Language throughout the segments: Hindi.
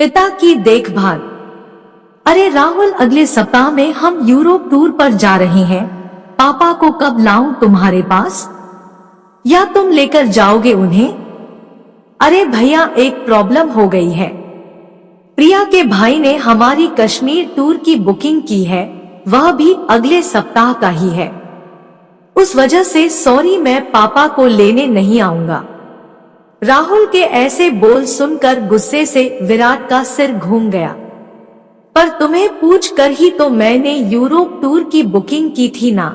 पिता की देखभाल। अरे राहुल, अगले सप्ताह में हम यूरोप टूर पर जा रहे हैं। पापा को कब लाऊं तुम्हारे पास, या तुम लेकर जाओगे उन्हें? अरे भैया, एक प्रॉब्लम हो गई है। प्रिया के भाई ने हमारी कश्मीर टूर की बुकिंग की है, वह भी अगले सप्ताह का ही है। उस वजह से सॉरी, मैं पापा को लेने नहीं आऊंगा। राहुल के ऐसे बोल सुनकर गुस्से से विराट का सिर घूम गया। पर तुम्हें पूछ कर ही तो मैंने यूरोप टूर की बुकिंग की थी ना।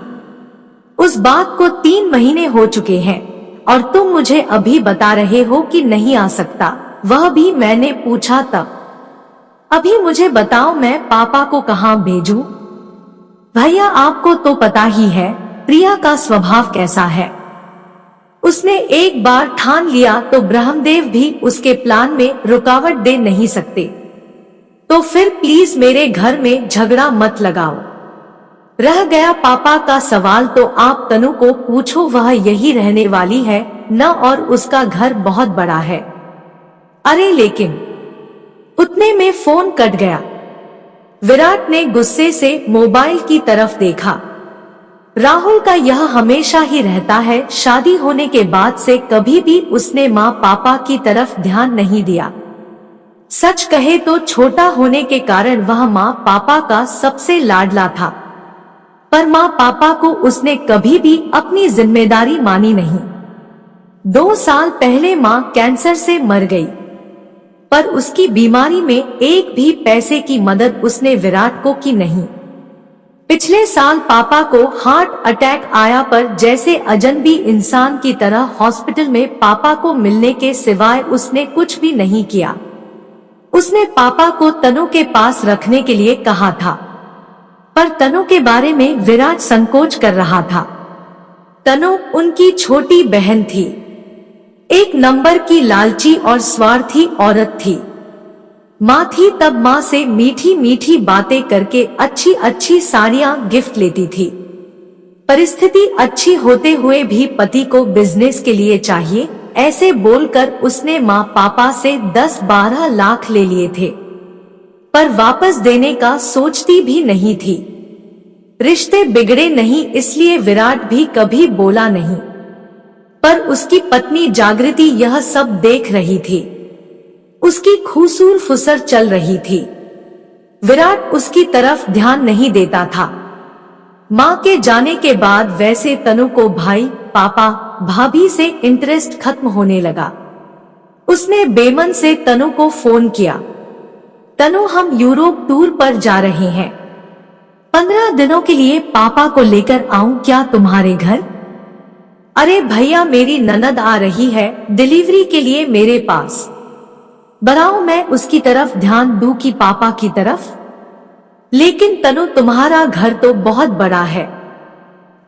उस बात को 3 महीने हो चुके हैं और तुम मुझे अभी बता रहे हो कि नहीं आ सकता, वह भी मैंने पूछा तब। अभी मुझे बताओ, मैं पापा को कहाँ भेजूं? भैया, आपको तो पता ही है प्रिया का स्वभाव कैसा है। उसने एक बार ठान लिया तो ब्रह्मदेव भी उसके प्लान में रुकावट दे नहीं सकते। तो फिर प्लीज मेरे घर में झगड़ा मत लगाओ। रह गया पापा का सवाल, तो आप तनु को पूछो, वह यही रहने वाली है न, और उसका घर बहुत बड़ा है। अरे लेकिन, उतने में फोन कट गया। विराट ने गुस्से से मोबाइल की तरफ देखा। राहुल का यह हमेशा ही रहता है, शादी होने के बाद से कभी भी उसने माँ पापा की तरफ ध्यान नहीं दिया। सच कहे तो छोटा होने के कारण वह माँ पापा का सबसे लाडला था, पर माँ पापा को उसने कभी भी अपनी जिम्मेदारी मानी नहीं। 2 साल पहले माँ कैंसर से मर गई, पर उसकी बीमारी में एक भी पैसे की मदद उसने विराट को की नहीं। पिछले साल पापा को हार्ट अटैक आया, पर जैसे अजनबी इंसान की तरह हॉस्पिटल में पापा को मिलने के सिवाय उसने कुछ भी नहीं किया। उसने पापा को तनु के पास रखने के लिए कहा था, पर तनु के बारे में विराट संकोच कर रहा था। तनु उनकी छोटी बहन थी, एक नंबर की लालची और स्वार्थी औरत थी। माँ थी तब माँ से मीठी मीठी बातें करके अच्छी अच्छी साड़ियाँ गिफ्ट लेती थी। परिस्थिति अच्छी होते हुए भी पति को बिजनेस के लिए चाहिए, ऐसे बोलकर उसने माँ पापा से 10-12 लाख ले लिए थे, पर वापस देने का सोचती भी नहीं थी। रिश्ते बिगड़े नहीं इसलिए विराट भी कभी बोला नहीं, पर उसकी पत्नी जागृति यह सब देख रही थी। उसकी खूसूर फुसर चल रही थी। विराट उसकी तरफ ध्यान नहीं देता था। माँ के जाने के बाद वैसे तनु को भाई, पापा, भाभी से इंटरेस्ट खत्म होने लगा। उसने बेमन से तनु को फोन किया, तनु, हम यूरोप टूर पर जा रहे हैं। 15 दिनों के लिए पापा को लेकर आऊं क्या तुम्हारे घर? अरे भैया, मेरी ननद आ रही है डिलीवरी के लिए मेरे पास। बताओ मैं उसकी तरफ ध्यान दूं कि पापा की तरफ? लेकिन तनु, तुम्हारा घर तो बहुत बड़ा है,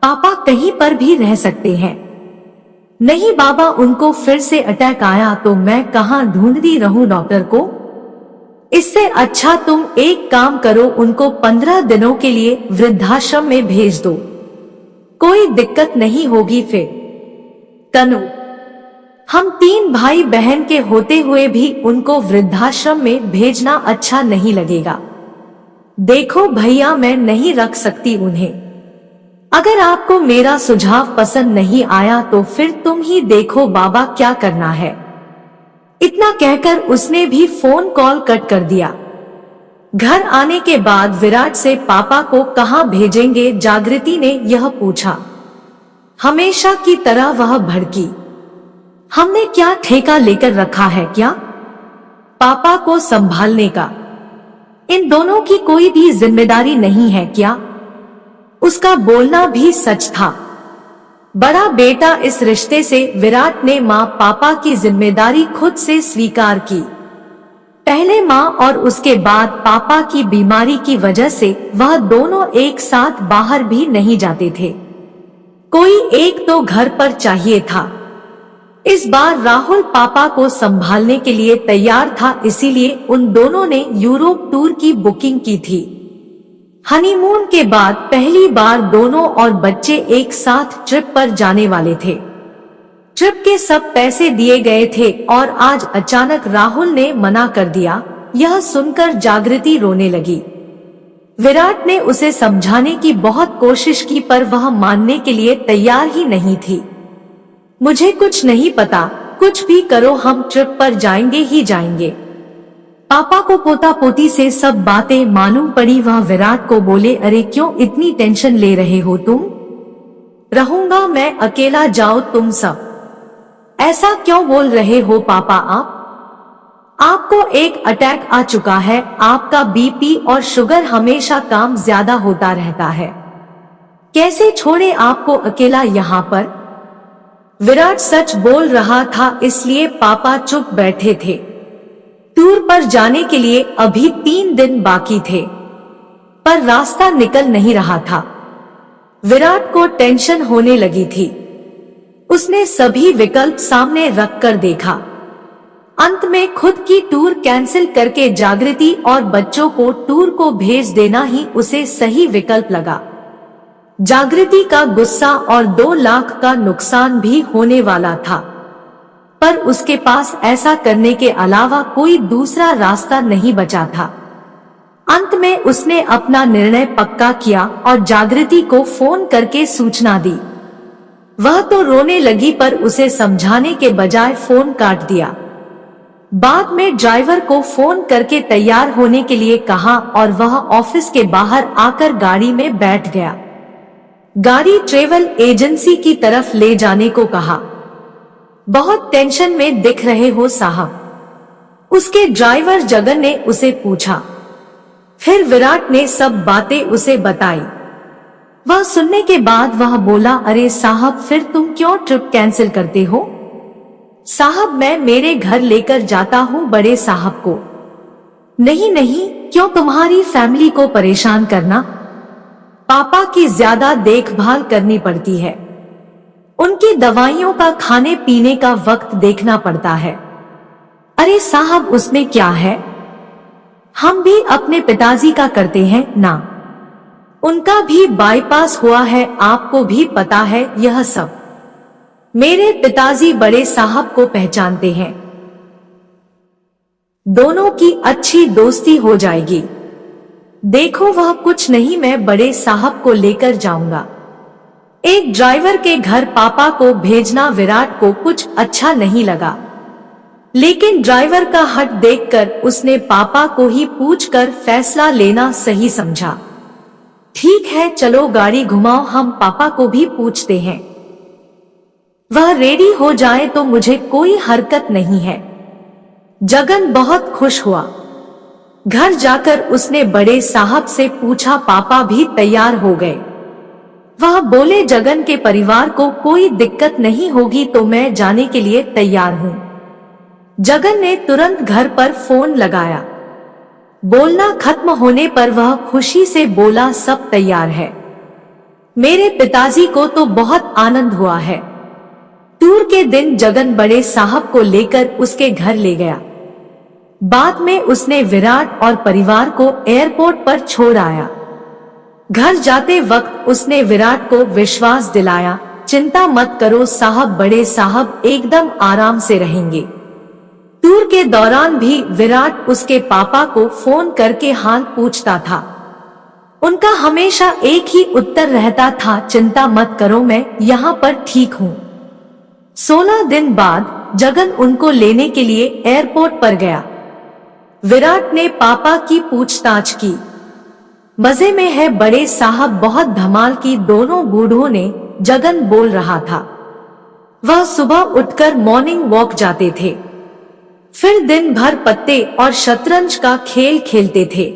पापा कहीं पर भी रह सकते हैं। नहीं बाबा, उनको फिर से अटैक आया तो मैं कहां ढूंढती रहूं डॉक्टर को। इससे अच्छा तुम एक काम करो, उनको 15 दिनों के लिए वृद्धाश्रम में भेज दो, कोई दिक्कत नहीं होगी फिर। तनु, हम 3 भाई बहन के होते हुए भी उनको वृद्धाश्रम में भेजना अच्छा नहीं लगेगा। देखो भैया, मैं नहीं रख सकती उन्हें। अगर आपको मेरा सुझाव पसंद नहीं आया तो फिर तुम ही देखो बाबा क्या करना है। इतना कहकर उसने भी फोन कॉल कट कर दिया। घर आने के बाद विराट से पापा को कहाँ भेजेंगे जागृति ने यह पूछा। हमेशा की तरह वह भड़की, हमने क्या ठेका लेकर रखा है क्या पापा को संभालने का? इन दोनों की कोई भी जिम्मेदारी नहीं है क्या? उसका बोलना भी सच था। बड़ा बेटा इस रिश्ते से विराट ने माँ पापा की जिम्मेदारी खुद से स्वीकार की। पहले माँ और उसके बाद पापा की बीमारी की वजह से वह दोनों एक साथ बाहर भी नहीं जाते थे, कोई एक तो घर पर चाहिए था। इस बार राहुल पापा को संभालने के लिए तैयार था, इसीलिए उन दोनों ने यूरोप टूर की बुकिंग की थी। हनीमून के बाद पहली बार दोनों और बच्चे एक साथ ट्रिप पर जाने वाले थे। ट्रिप के सब पैसे दिए गए थे और आज अचानक राहुल ने मना कर दिया, यह सुनकर जागृति रोने लगी। विराट ने उसे समझाने की बहुत कोशिश की पर वह मानने के लिए तैयार ही नहीं थी। मुझे कुछ नहीं पता, कुछ भी करो हम ट्रिप पर जाएंगे ही जाएंगे। पापा को पोता पोती से सब बातें मालूम पड़ी। वह विराट को बोले, अरे क्यों इतनी टेंशन ले रहे हो तुम? रहूंगा मैं अकेला, जाओ तुम सब। ऐसा क्यों बोल रहे हो पापा आपको एक अटैक आ चुका है, आपका बीपी और शुगर हमेशा काम ज्यादा होता रहता है, कैसे छोड़े आपको अकेला यहाँ पर? विराट सच बोल रहा था इसलिए पापा चुप बैठे थे। टूर पर जाने के लिए अभी 3 दिन बाकी थे, पर रास्ता निकल नहीं रहा था। विराट को टेंशन होने लगी थी। उसने सभी विकल्प सामने रखकर देखा। अंत में खुद की टूर कैंसिल करके जागृति और बच्चों को टूर को भेज देना ही उसे सही विकल्प लगा। जागृति का गुस्सा और 2 लाख का नुकसान भी होने वाला था, पर उसके पास ऐसा करने के अलावा कोई दूसरा रास्ता नहीं बचा था। अंत में उसने अपना निर्णय पक्का किया और जागृति को फोन करके सूचना दी। वह तो रोने लगी पर उसे समझाने के बजाय फोन काट दिया। बाद में ड्राइवर को फोन करके तैयार होने के लिए कहा और वह ऑफिस के बाहर आकर गाड़ी में बैठ गया। गाड़ी ट्रेवल एजेंसी की तरफ ले जाने को कहा। बहुत टेंशन में दिख रहे हो साहब, उसके ड्राइवर जगन ने उसे पूछा। फिर विराट ने सब बातें उसे बताई। वह सुनने के बाद वह बोला, अरे साहब फिर तुम क्यों ट्रिप कैंसिल करते हो? साहब मैं मेरे घर लेकर जाता हूँ बड़े साहब को। नहीं नहीं, क्यों तुम्हारी फैमिली को परेशान करना? पापा की ज्यादा देखभाल करनी पड़ती है, उनकी दवाइयों का खाने पीने का वक्त देखना पड़ता है। अरे साहब उसमें क्या है, हम भी अपने पिताजी का करते हैं ना, उनका भी बाईपास हुआ है, आपको भी पता है यह सब। मेरे पिताजी बड़े साहब को पहचानते हैं, दोनों की अच्छी दोस्ती हो जाएगी। देखो वह कुछ नहीं, मैं बड़े साहब को लेकर जाऊंगा। एक ड्राइवर के घर पापा को भेजना विराट को कुछ अच्छा नहीं लगा, लेकिन ड्राइवर का हट देखकर उसने पापा को ही पूछकर फैसला लेना सही समझा। ठीक है चलो गाड़ी घुमाओ, हम पापा को भी पूछते हैं, वह रेडी हो जाए तो मुझे कोई हरकत नहीं है। जगन बहुत खुश हुआ। घर जाकर उसने बड़े साहब से पूछा, पापा भी तैयार हो गए। वह बोले, जगन के परिवार को कोई दिक्कत नहीं होगी तो मैं जाने के लिए तैयार हूँ। जगन ने तुरंत घर पर फोन लगाया। बोलना खत्म होने पर वह खुशी से बोला, सब तैयार है। मेरे पिताजी को तो बहुत आनंद हुआ है। टूर के दिन जगन बड़े साहब को लेकर उसके घर ले गया। बाद में उसने विराट और परिवार को एयरपोर्ट पर छोड़ आया। घर जाते वक्त उसने विराट को विश्वास दिलाया, चिंता मत करो साहब, बड़े साहब एकदम आराम से रहेंगे। टूर के दौरान भी विराट उसके पापा को फोन करके हाल पूछता था। उनका हमेशा एक ही उत्तर रहता था, चिंता मत करो मैं यहाँ पर ठीक हूँ। 16 दिन बाद जगन उनको लेने के लिए एयरपोर्ट पर गया। विराट ने पापा की पूछताछ की। मजे में है बड़े साहब, बहुत धमाल की दोनों बूढ़ों ने, जगन बोल रहा था। वह सुबह उठकर मॉर्निंग वॉक जाते थे, फिर दिन भर पत्ते और शतरंज का खेल खेलते थे,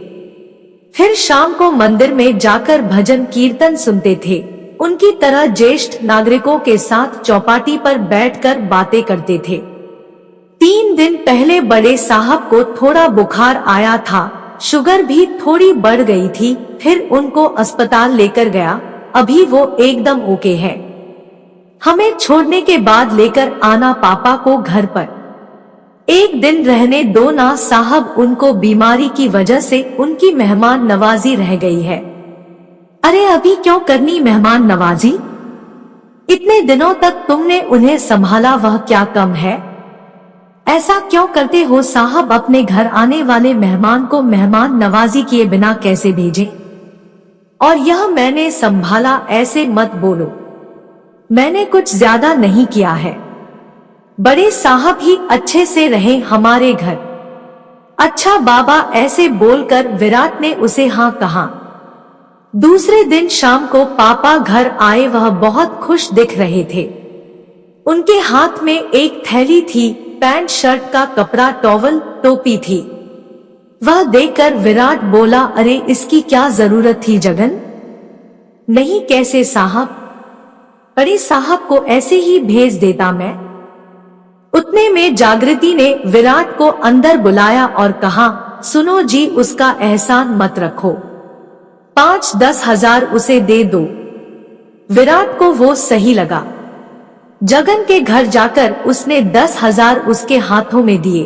फिर शाम को मंदिर में जाकर भजन कीर्तन सुनते थे। उनकी तरह ज्येष्ठ नागरिकों के साथ चौपाटी पर बैठकर बातें करते थे। 3 दिन पहले बड़े साहब को थोड़ा बुखार आया था, शुगर भी थोड़ी बढ़ गई थी, फिर उनको अस्पताल लेकर गया। अभी वो एकदम ओके है। हमें छोड़ने के बाद लेकर आना पापा को घर पर, एक दिन रहने दो ना साहब, उनको बीमारी की वजह से उनकी मेहमान नवाजी रह गई है। अरे अभी क्यों करनी मेहमान नवाजी, इतने दिनों तक तुमने उन्हें संभाला, वह क्या कम है? ऐसा क्यों करते हो साहब? अपने घर आने वाले मेहमान को मेहमान नवाजी किए बिना कैसे भेजें? और यह मैंने संभाला, ऐसे मत बोलो, मैंने कुछ ज्यादा नहीं किया है। बड़े साहब ही अच्छे से रहे हमारे घर। अच्छा बाबा, ऐसे बोलकर विराट ने उसे हाँ कहा। दूसरे दिन शाम को पापा घर आए। वह बहुत खुश दिख रहे थे। उनके हाथ में एक थैली थी, पैंट शर्ट का कपड़ा, टॉवल, टोपी थी। वह देखकर विराट बोला, अरे इसकी क्या जरूरत थी जगन? नहीं कैसे साहब, बड़े साहब को ऐसे ही भेज देता मैं। उतने में जागृति ने विराट को अंदर बुलाया और कहा, सुनो जी, उसका एहसान मत रखो, 5-10 हजार उसे दे दो। विराट को वो सही लगा। जगन के घर जाकर उसने 10 हजार उसके हाथों में दिए।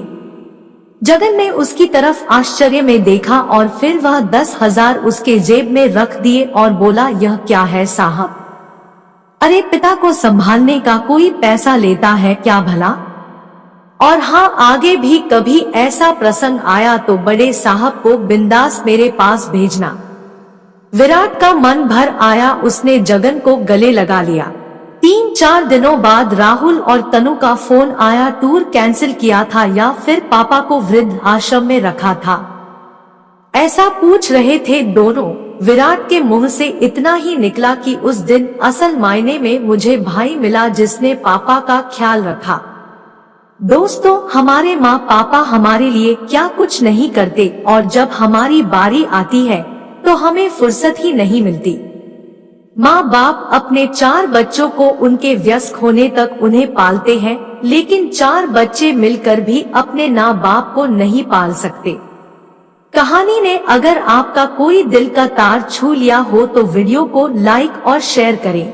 जगन ने उसकी तरफ आश्चर्य में देखा और फिर वह 10 हजार उसके जेब में रख दिए और बोला, यह क्या है साहब? अरे पिता को संभालने का कोई पैसा लेता है क्या भला? और हाँ, आगे भी कभी ऐसा प्रसंग आया तो बड़े साहब को बिंदास मेरे पास भेजना। विराट का मन भर आया। उसने जगन को गले लगा लिया। 3-4 दिनों बाद राहुल और तनु का फोन आया। टूर कैंसिल किया था या फिर पापा को वृद्ध आश्रम में रखा था, ऐसा पूछ रहे थे दोनों। विराट के मुंह से इतना ही निकला कि उस दिन असल मायने में मुझे भाई मिला जिसने पापा का ख्याल रखा। दोस्तों, हमारे माँ पापा हमारे लिए क्या कुछ नहीं करते और जब हमारी बारी आती है तो हमें फुर्सत ही नहीं मिलती। माँ बाप अपने 4 बच्चों को उनके वयस्क होने तक उन्हें पालते हैं, लेकिन 4 बच्चे मिलकर भी अपने माँ बाप को नहीं पाल सकते। कहानी ने अगर आपका कोई दिल का तार छू लिया हो तो वीडियो को लाइक और शेयर करें।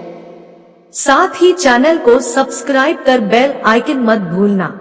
साथ ही चैनल को सब्सक्राइब कर बेल आइकन मत भूलना।